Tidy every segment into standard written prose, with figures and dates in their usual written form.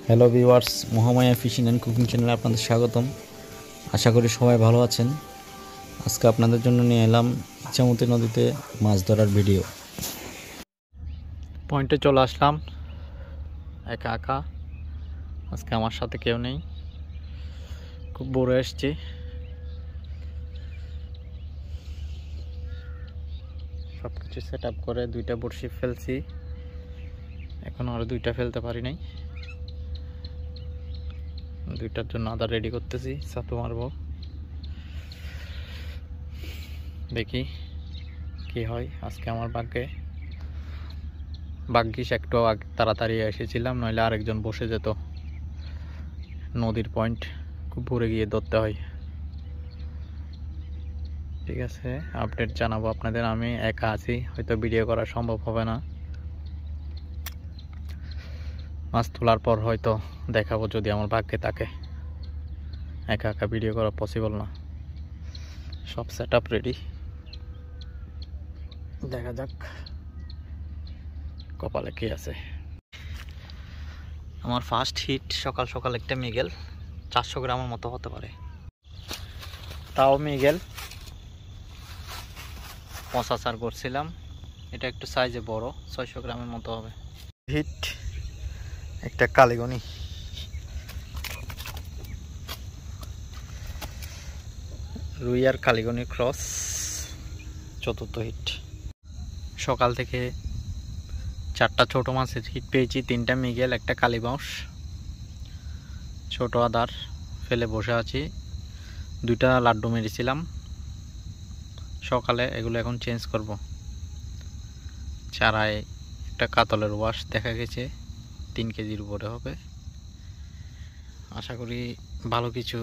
Hello viewers, Mahamaya fishing and cooking চ্যানেলে আপনাদের স্বাগতম। আশা করি সবাই ভালো আছেন। আজকে আপনাদের জন্য নিয়ে এলাম ইচ্ছামতি নদীতে মাছ ধরার ভিডিও। পয়েন্টে চলে আসলাম একা একা। আজকে আমার সাথে কেউ নেই, খুব বোরে এসছি। সব কিছু সেট আপ করে 2টা বড়শি ফেলছি, এখন আরও 2টা ফেলতে পারি নাই। 2টার জন্য আদা রেডি করতেছি, ছাতু মারবো। দেখি কি হয় আজকে আমার ভাগ্যিস একটু আগে তাড়াতাড়ি এসেছিলাম, নইলে আরেকজন বসে যেত। নদীর পয়েন্ট খুব ভরে গিয়ে ধরতে হয়। ঠিক আছে, আপডেট জানাবো আপনাদের। আমি একা আছি, হয়তো ভিডিও করা সম্ভব হবে না। মাছ তোলার পর হয়তো দেখাবো যদি আমার ভাগ্যে থাকে। একা একা ভিডিও করা পসিবল না। সব সেট আপ রেডি, দেখা যাক কপালে কি আছে। আমার ফার্স্ট হিট সকাল সকাল একটা মৃগেল, 400 গ্রামের মতো হতে পারে। তাও মৃগেল পঁচাচার করছিলাম, এটা একটু সাইজে বড়, 600 গ্রামের মতো হবে। হিট একটা কালীগনি, রুই আর কালীগনি ক্রস, চতুর্থ হিট। সকাল থেকে 4টা ছোট মাছের হিট পেয়েছি, 3টা মৃগেল, একটা কালীবাউস, ছোট আদার ফেলে বসে আছি। 2টা লাড্ডু মেরেছিলাম সকালে, এগুলো এখন চেঞ্জ করব। চারায় একটা কাতলের ওয়াশ দেখা গেছে, 3 কেজির উপরে হবে। আশা করি ভালো কিছু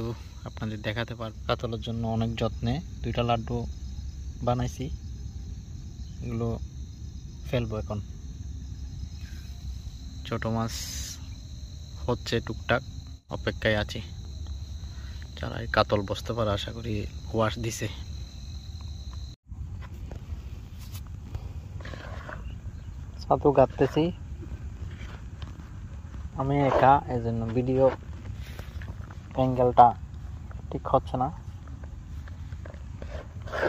আপনাদের দেখাতে পারব। কাতলের জন্য অনেক যত্নে 2টা লাড্ডু বানাইছি, এগুলো ফেলবো এখন। ছোট মাছ হচ্ছে টুকটাক, অপেক্ষায় আছি। চারায় কাতল বসতে পারে, আশা করি ওয়াশ দিছে। ছাতু গাঁথতেছি আমি একা, এজন্য ভিডিও অ্যাঙ্গেলটা ঠিক হচ্ছে না,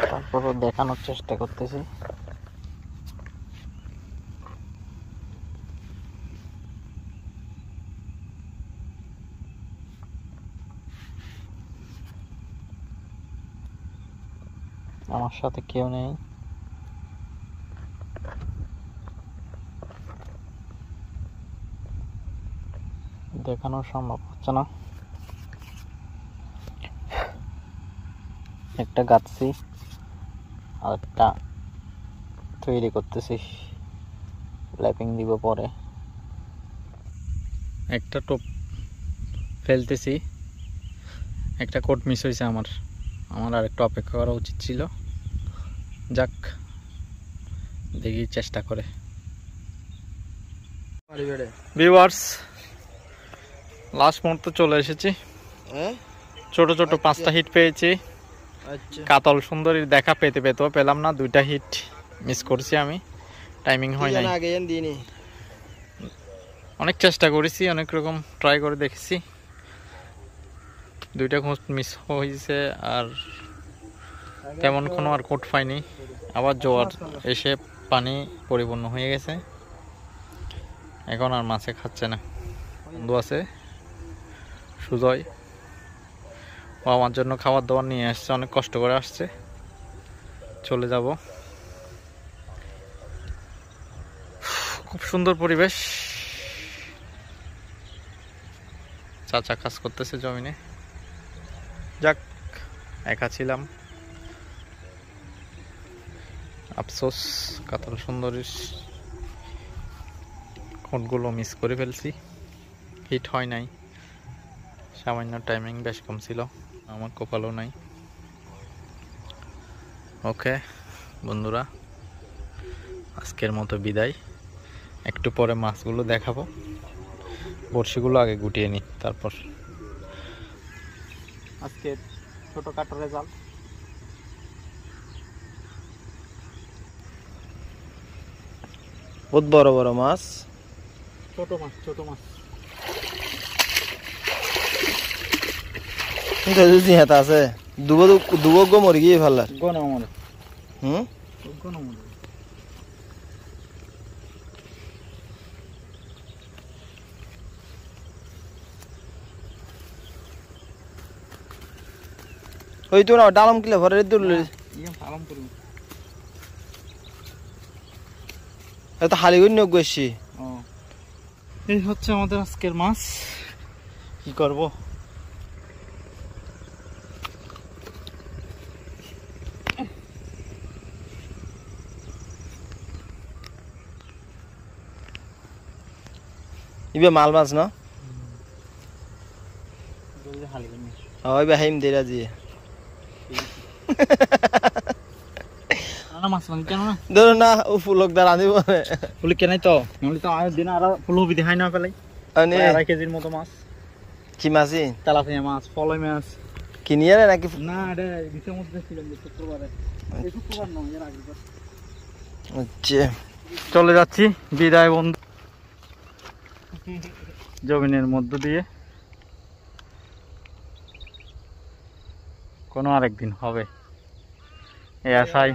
তারপরও দেখানোর চেষ্টা করতেছি। আমার সাথে কেউ নেই, দেখানো সম্ভব হচ্ছে না। একটা গাঁথছি আর একটা তৈরি করতেছি, ল্যাপিং দিব পরে। একটা টোপ ফেলতেছি, একটা কোট মিস হয়েছে আমার আর একটু অপেক্ষা করা উচিত ছিল। যাক, দেখি চেষ্টা করে। ভিউয়ার্স, লাস্ট মুহূর্তে চলে এসেছি। ছোট ছোট 5টা হিট পেয়েছি। কাতল সুন্দরীর দেখা পেতেও পেলাম না, 2টা হিট মিস করছি আমি, টাইমিং হয় নাই। অনেক চেষ্টা করেছি, অনেক রকম ট্রাই করে দেখেছি, 2টা খোঁজ মিস হয়েছে। আর তেমন কোনো আর কোট পাইনি। আবার জোয়ার এসে পানি পরিপূর্ণ হয়ে গেছে, এখন আর মাছে খাচ্ছে না। বন্ধু আছে সুজয়, ও আমার জন্য খাবার দাবার নিয়ে আসছে, অনেক কষ্ট করে আসছে। চলে যাব, খুব সুন্দর পরিবেশ। চাচা কাজ করতেছে জমিনে। যাক, একা ছিলাম, আফসোস। কাতল সুন্দরীর কোটগুলো মিস করে ফেলছি, হিট হয় নাই। সামান্য টাইমিং বেশ কম ছিল, আমার কপালও নাই। ওকে বন্ধুরা, আজকের মতো বিদায়। একটু পরে মাছগুলো দেখাবো, বড়শিগুলো আগে গুটিয়ে নিই, তারপর। আজকে ছোটখাটো রেজাল্ট। বহুত বড় বড় মাছ, ছোট মাছ কিন্তু যদি হেতা আছে দুব গো মরি গিয়ে ফেলার গণ মরে হুম গণ মরে ওই তো না ডালাম কিলে ভরে দুলে ইয়া ফালাম করব এটা হালি গই নগ গেছি ও এই হচ্ছে আমাদের আজকের মাছ কি করব ইবে মাল মাছ না জলদি হালি গনি ওই বাহিম দেরা জি না মাছ মানে কেন না ধরো না ও ফুলক দা রাঁধি বলে ফুল কেনাই তো নলি তো আজ দিন আর ফুলকপি দেখাই না পেলাই আনে 2.5 কেজির মতো মাছ কি মাছি তেলাপিয়া মাছ ফলই মাছ কিনিয়ে নাকি না এটা বিচের মধ্যে ছিল শুক্রবারে এই শুক্রবার নয় এর আগের আচ্ছা চলে যাচ্ছি বিদায় বন্ধু জমিনের মধ্য দিয়ে কোনো আরেকদিন হবে এই আশায়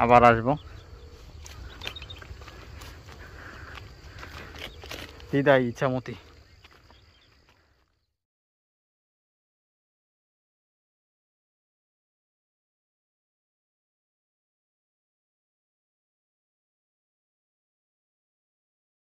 আবার আসবো বিদায় ইচ্ছামতি।